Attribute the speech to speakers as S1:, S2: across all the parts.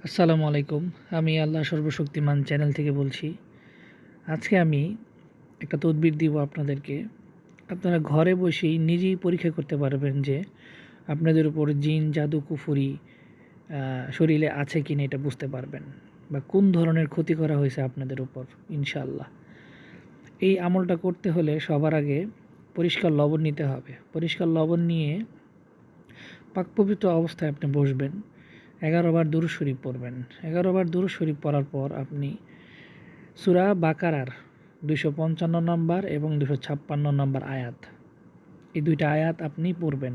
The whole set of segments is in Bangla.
S1: আসসালামু আলাইকুম। আমি আল্লাহ সর্বশক্তিমান চ্যানেল থেকে বলছি। আজকে আমি একটা তদবির দিব আপনাদেরকে। আপনারা ঘরে বসেই নিজেই পরীক্ষা করতে পারবেন যে আপনাদের উপর জিন, জাদু, কুফরি শরীরে আছে কিনা এটা বুঝতে পারবেন, বা কোন ধরনের ক্ষতি করা হয়েছে আপনাদের উপর ইনশাআল্লাহ। এই আমলটা করতে হলে সবার আগে পরিষ্কার লবণ নিতে হবে। পরিষ্কার লবণ নিয়ে পাকপবিত্র অবস্থায় আপনি বসবেন। 11 বার দুরূদ শরীফ পড়বেন। 11 বার দুরূদ শরীফ পড়ার পর আপনি সূরা বাকারার 255 নম্বর এবং 256 নম্বর আয়াত, এই দুইটা আয়াত আপনি পড়বেন।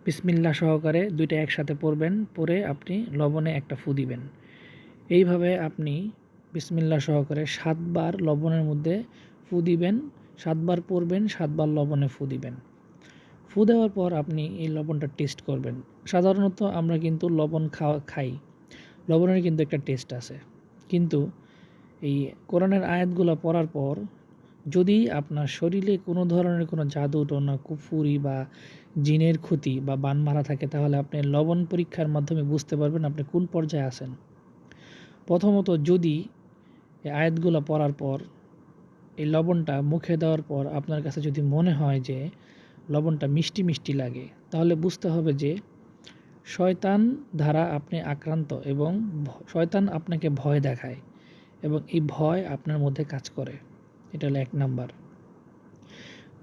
S1: বিসমিল্লাহ সহকারে দুইটা একসাথে পড়বেন, পড়ে আপনি লবণে একটা ফু দিবেন। এইভাবে আপনি বিসমিল্লাহ সহকারে 7 বার লবণের মধ্যে ফু দিবেন, 7 বার পড়বেন, 7 বার লবণে ফু দিবেন। ফু দেওয়ার পর আপনি এই লবণটা টেস্ট করবেন। সাধারণত আমরা কিন্তু লবণ খাই, লবণের কিন্তু একটা টেস্ট আছে। কিন্তু এই কোরআনের আয়াতগুলো পড়ার পর যদি আপনার শরীরে কোনো ধরনের কোনো জাদু টোনা, কুফুরি বা জিনের ক্ষতি বা বান মারা থাকে, তাহলে আপনি লবণ পরীক্ষার মাধ্যমে বুঝতে পারবেন আপনি কোন পর্যায়ে আছেন। প্রথমত, যদি এই আয়াতগুলো পড়ার পর এই লবণটা মুখে দেওয়ার পর আপনার কাছে যদি মনে হয় যে লবণটা মিষ্টি মিষ্টি লাগে, তাহলে বুঝতে হবে যে শয়তান দ্বারা আপনি আক্রান্ত এবং শয়তান আপনাকে ভয় দেখায় এবং এই ভয় আপনার মধ্যে কাজ করে। এটা হলো 1 নাম্বার।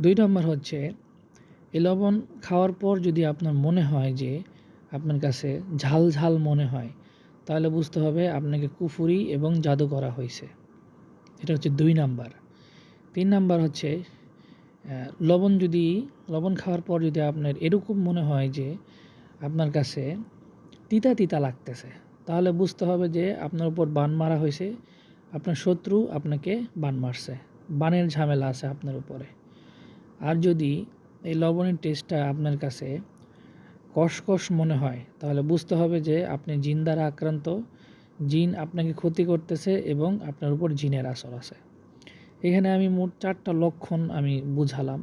S1: 2 নাম্বার হচ্ছে, এই লবণ খাওয়ার পর যদি আপনার মনে হয় যে আপনার কাছে ঝাল ঝাল মনে হয়, তাহলে বুঝতে হবে আপনাকে কুফুরি এবং জাদু করা হয়েছে। এটা হচ্ছে 2 নাম্বার। 3 নাম্বার হচ্ছে, লবণ খাওয়ার পর যদি আপনার এরকম মনে হয় যে আপনার কাছে তিতা তিতা লাগতেছে, তাহলে বুঝতে হবে যে আপনার উপর বান মারা হয়েছে, আপনার শত্রু আপনাকে বান মারছে, বানের ঝামেলা আছে আপনার উপরে। আর যদি এই লবণের টেস্টটা আপনার কাছে কষকষ মনে হয়, তাহলে বুঝতে হবে যে আপনি জিন দ্বারা আক্রান্ত, জিন আপনাকে ক্ষতি করতেছে এবং আপনার উপর জিনের আসর আছে। এখানে আমি মোট 4টা লক্ষণ আমি বুঝালাম।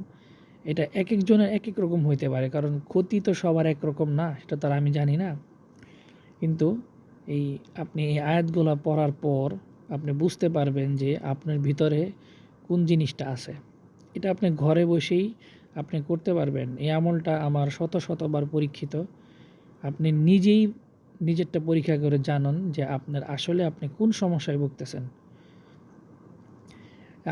S1: এটা এক একজনের এক এক রকম হইতে পারে, কারণ ক্ষতি তো সবার একরকম না, সেটা তো আর আমি জানি না। কিন্তু আপনি এই আয়াতগুলো পড়ার পর আপনি বুঝতে পারবেন যে আপনার ভিতরে কোন জিনিসটা আছে। এটা আপনি ঘরে বসেই আপনি করতে পারবেন। এই আমলটা আমার শত শতবার পরীক্ষিত। আপনি নিজেই নিজেরটা পরীক্ষা করে জানুন যে আপনার আসলে আপনি কোন সমস্যায় ভুগতেছেন।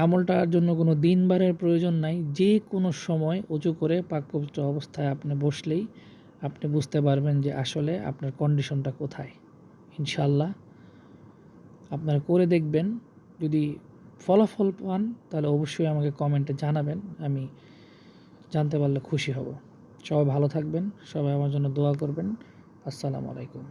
S1: আমলটার জন্য কোনো দিনবারের প্রয়োজন নাই। যে কোনো সময় উঁচু করে পাকপবিত্র অবস্থায় আপনি বসলেই আপনি বুঝতে পারবেন যে আসলে আপনার কন্ডিশনটা কোথায়। ইনশাআল্লাহ আপনারা করে দেখবেন। যদি ফলাফল পান তাহলে অবশ্যই আমাকে কমেন্টে জানাবেন, আমি জানতে পারলে খুশি হব। সবাই ভালো থাকবেন, সবাই আমার জন্য দোয়া করবেন। আসসালামু আলাইকুম।